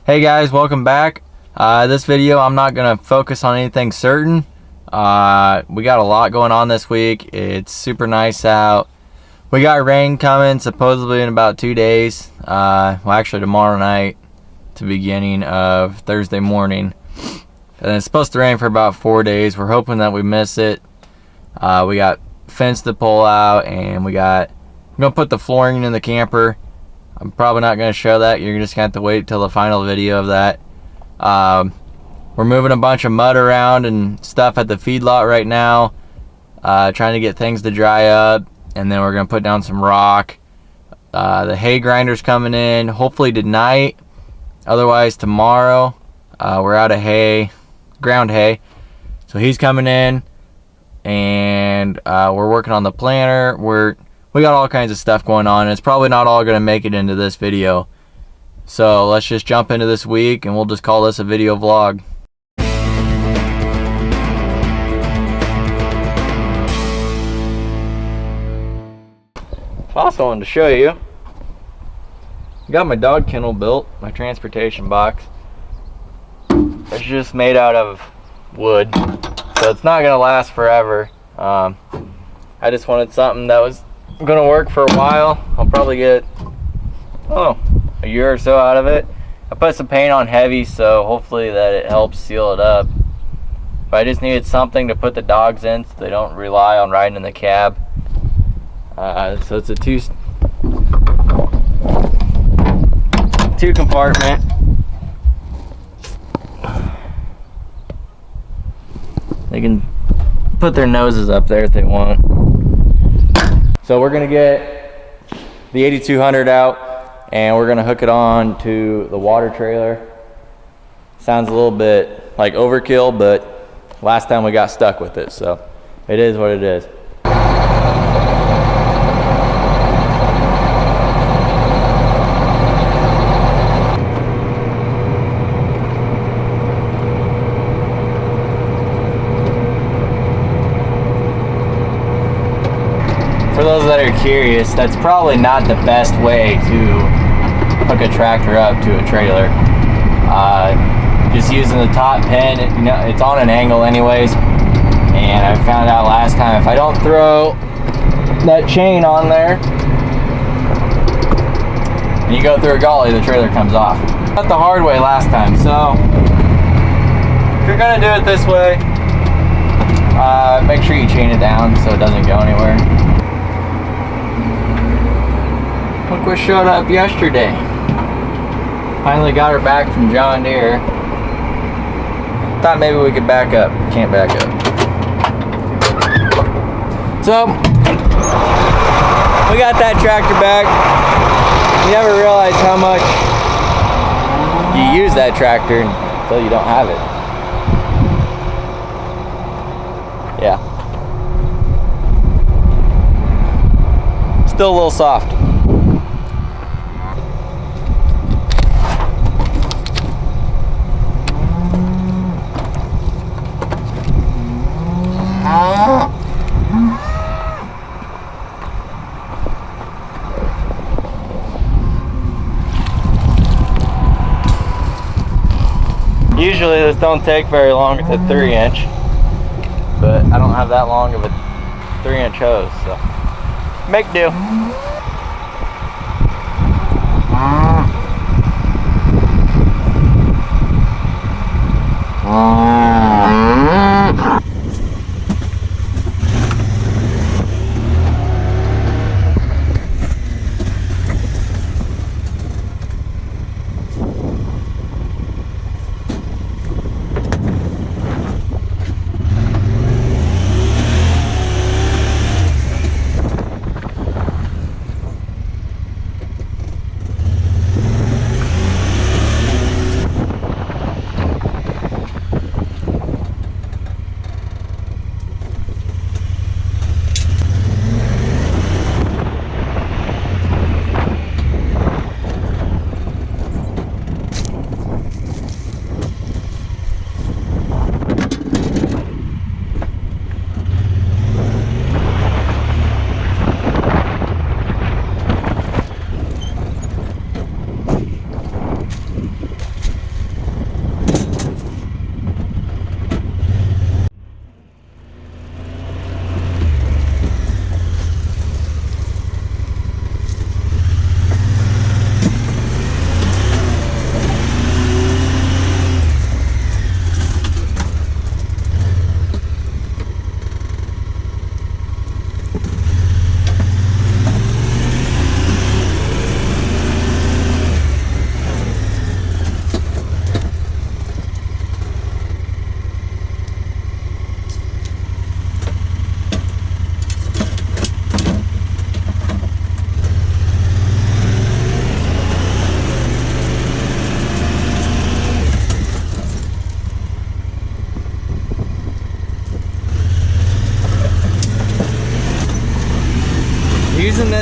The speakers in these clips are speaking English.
Hey guys, welcome back. This video I'm not gonna focus on anything certain. We got a lot going on this week. It's super nice out. We got rain coming supposedly in about 2 days. Well, actually tomorrow night to beginning of Thursday morning. And it's supposed to rain for about 4 days. We're hoping that we miss it. We got fence to pull out, and I'm gonna put the flooring in the camper. I'm probably not going to show that. You're just going to have to wait till the final video of that. We're moving a bunch of mud around and stuff at the feedlot right now, trying to get things to dry up, and then we're going to put down some rock. The hay grinder's coming in hopefully tonight, otherwise tomorrow. We're out of hay, ground hay, so he's coming in, and we're working on the planter. We got all kinds of stuff going on, and it's probably not all going to make it into this video. So let's just jump into this week, and we'll just call this a video vlog. I also wanted to show you, I got my dog kennel built, my transportation box. It's just made out of wood, so it's not going to last forever. I just wanted something that was gonna work for a while. I'll probably get a year or so out of it. I put some paint on heavy, so hopefully that it helps seal it up. But I just needed something to put the dogs in so they don't rely on riding in the cab. So it's a two compartment. They can put their noses up there if they want. So we're gonna get the 8200 out, and we're gonna hook it on to the water trailer. Sounds a little bit like overkill, but last time we got stuck with it, so it is what it is. For those that are curious, that's probably not the best way to hook a tractor up to a trailer. Just using the top pin, it's on an angle anyways, and I found out last time if I don't throw that chain on there and you go through a gully, the trailer comes off. Not the hard way last time, so if you're gonna do it this way, make sure you chain it down so it doesn't go anywhere. Look what showed up yesterday. Finally got her back from John Deere. Thought maybe we could back up. Can't back up. So, we got that tractor back. You never realize how much you use that tractor until you don't have it. Yeah. Still a little soft. Usually this don't take very long. It's a 3-inch, but I don't have that long of a 3-inch hose, so make do.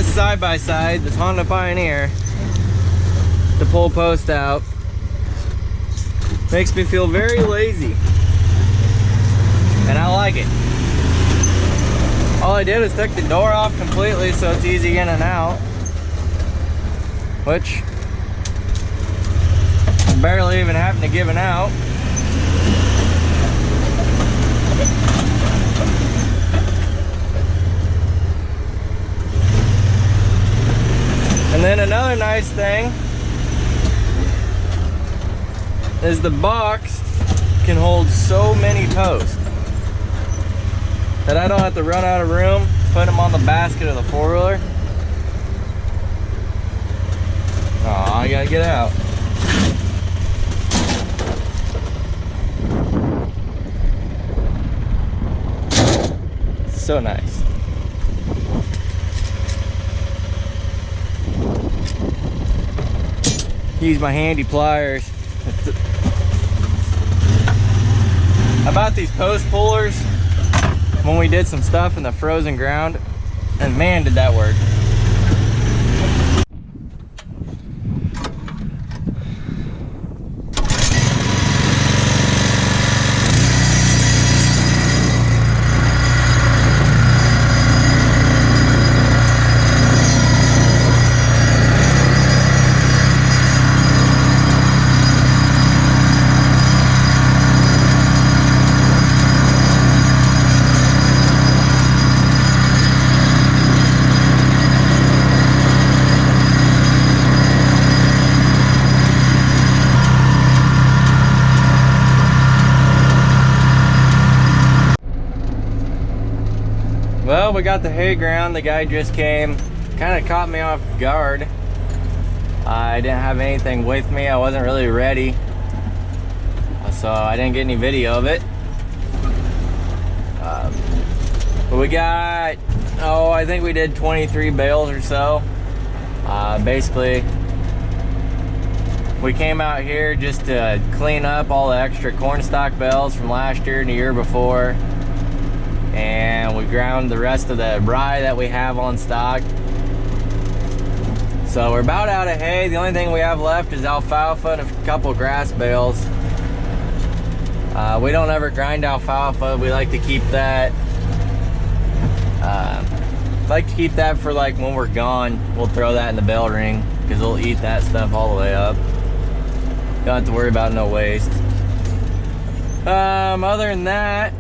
this side-by-side, this Honda Pioneer, to pull post out, makes me feel very lazy. And I like it. All I did was took the door off completely so it's easy in and out. Which, barely even having to give it out. And then another nice thing is the box can hold so many posts that I don't have to run out of room, put them on the basket of the four-wheeler. Oh, I gotta get out. So nice. Use my handy pliers. I bought these post pullers when we did some stuff in the frozen ground, and man, did that work. Well, we got the hay ground. The guy just came. Kind of caught me off guard. I didn't have anything with me. I wasn't really ready. So I didn't get any video of it. But we got, I think we did 23 bales or so. Basically, we came out here just to clean up all the extra corn stalk bales from last year and the year before. And we ground the rest of the rye that we have on stock. So we're about out of hay. The only thing we have left is alfalfa and a couple grass bales. We don't ever grind alfalfa. We like to keep that. For like when we're gone. We'll throw that in the bale ring because we'll eat that stuff all the way up. Don't have to worry about no waste. Other than that,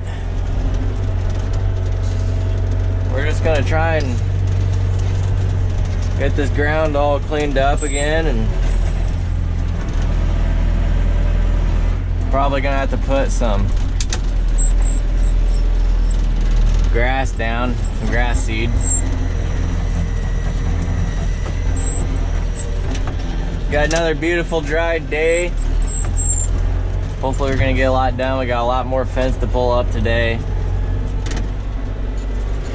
we're just gonna try and get this ground all cleaned up again, and probably gonna have to put some grass down, some grass seed. Got another beautiful dry day. Hopefully we're gonna get a lot done. We got a lot more fence to pull up today.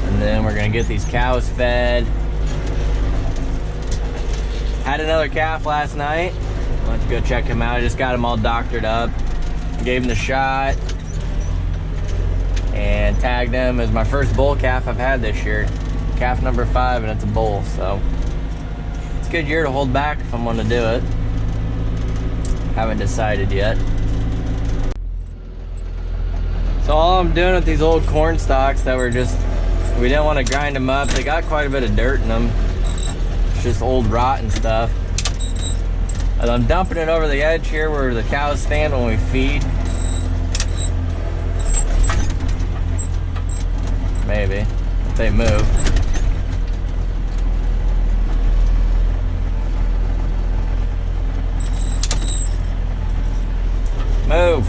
And then we're gonna get these cows fed. Had another calf last night. Went to go check him out. I just got him all doctored up. Gave him the shot. And tagged him as my first bull calf I've had this year. Calf number 5, and it's a bull, so. It's a good year to hold back if I'm gonna do it. Haven't decided yet. So all I'm doing with these old corn stalks that we didn't want to grind them up. They got quite a bit of dirt in them. It's just old rot and stuff. And I'm dumping it over the edge here where the cows stand when we feed. Maybe, if they move. Move.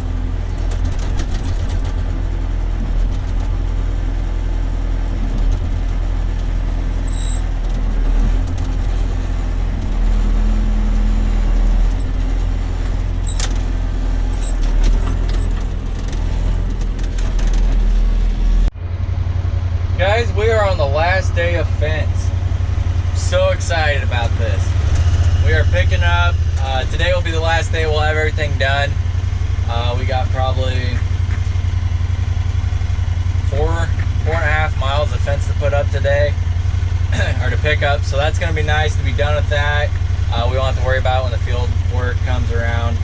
Guys, we are on the last day of fence. So excited about this. We are picking up. Today will be the last day we'll have everything done. We got probably 4.5 miles of fence to put up today. or to pick up. So that's gonna be nice to be done with that. We won't have to worry about it when the field work comes around.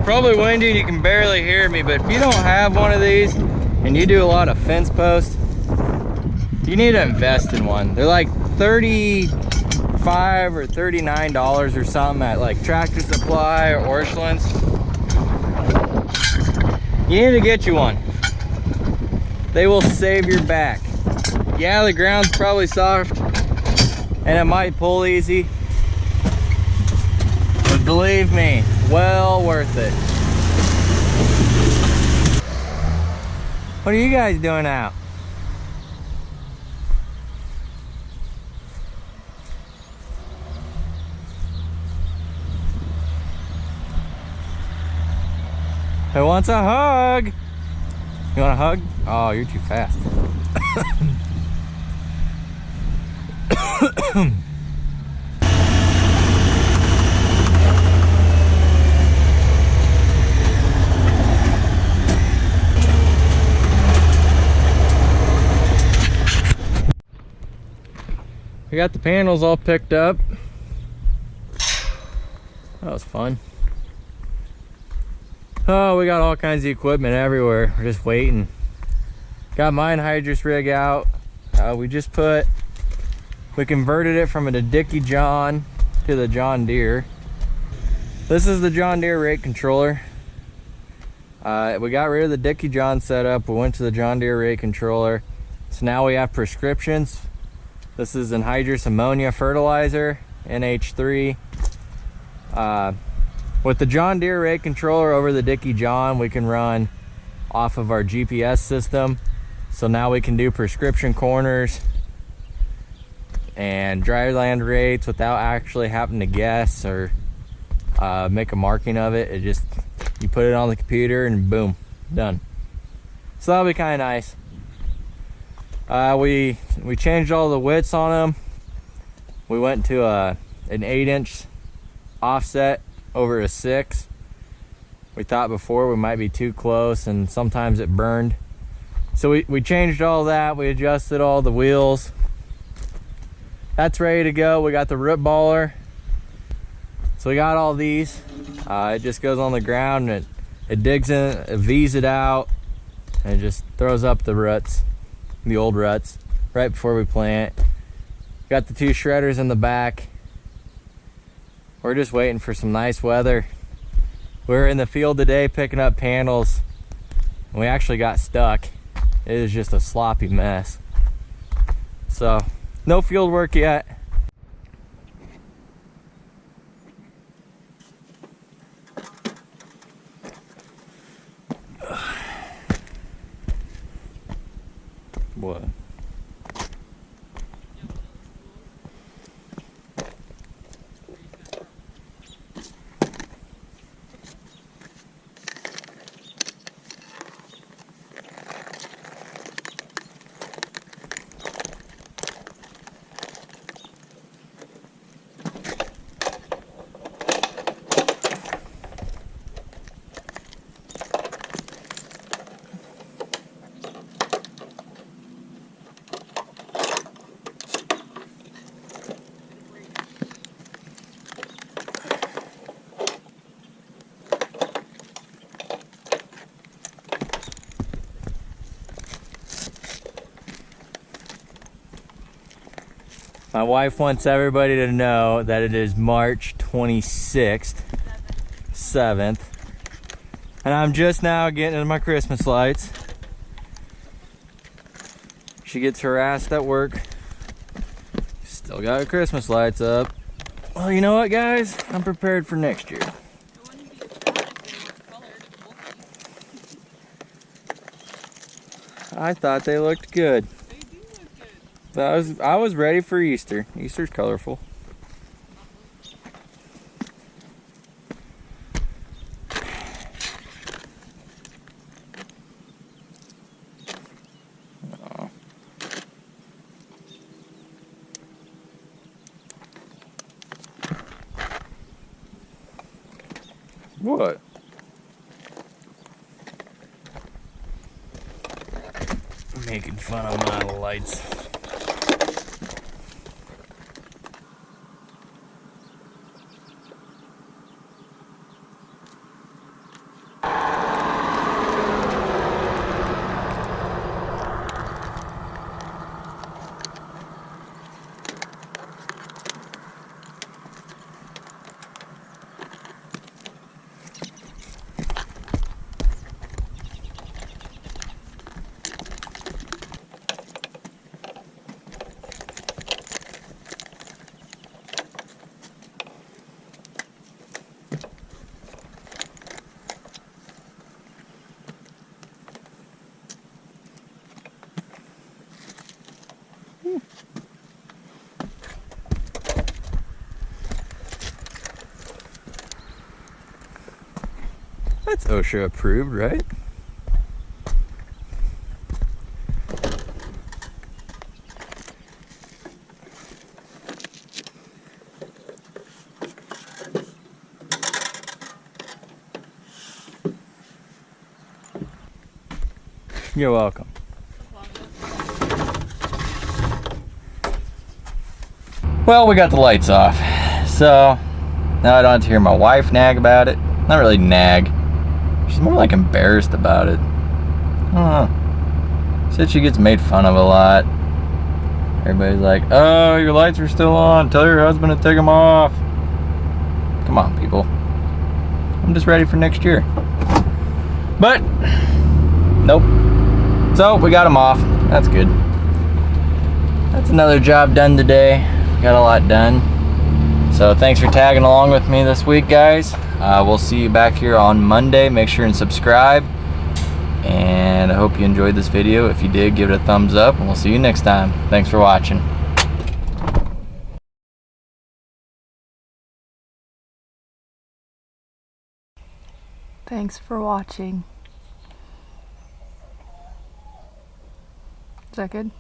Probably windy and you can barely hear me, but if you don't have one of these and you do a lot of fence posts, you need to invest in one. They're like $35 or $39 or something at like Tractor Supply or Orscheln's. You need to get you one. They will save your back. Yeah, the ground's probably soft and it might pull easy, but believe me, well worth it. What are you guys doing out? Who wants a hug? You want a hug? Oh, you're too fast. We got the panels all picked up. That was fun. Oh, we got all kinds of equipment everywhere. We're just waiting. Got my anhydrous rig out. We converted it from a Dickie John to the John Deere. This is the John Deere rate controller. We got rid of the Dickie John setup. We went to the John Deere rate controller. So now we have prescriptions. This is anhydrous ammonia fertilizer, NH3. With the John Deere rate controller over the Dickie John, we can run off of our GPS system. So now we can do prescription corners and dry land rates without actually having to guess or make a marking of it. It just, you put it on the computer and boom, done. So that'll be kind of nice. We changed all the widths on them. We went to an 8-inch offset over a 6. We thought before we might be too close and sometimes it burned. So we changed all that. We adjusted all the wheels. That's ready to go. We got the root baller. So we got all these. It just goes on the ground and it digs in, it V's it out, and it just throws up the roots, the old ruts, right before we plant. Got the 2 shredders in the back. We're just waiting for some nice weather. We're in the field today picking up panels, and we actually got stuck. It is just a sloppy mess. So, no field work yet. What? My wife wants everybody to know that it is March 26th, 7th, and I'm just now getting into my Christmas lights. She gets harassed at work. Still got her Christmas lights up. Well, you know what, guys? I'm prepared for next year. I thought they looked good. They do look good. But I was ready for Easter. Easter's colorful. Oh. What? Making fun of my lights. That's OSHA approved, right? You're welcome. Well, we got the lights off, so now I don't have to hear my wife nag about it. Not really nag. She's more like embarrassed about it. I don't know. Said she gets made fun of a lot. Everybody's like, oh, your lights are still on. Tell your husband to take them off. Come on, people. I'm just ready for next year. But, nope. So, we got them off. That's good. That's another job done today. Got a lot done. So, thanks for tagging along with me this week, guys. We'll see you back here on Monday. Make sure and subscribe. And I hope you enjoyed this video. If you did, give it a thumbs up. And we'll see you next time. Thanks for watching. Thanks for watching. Is that good?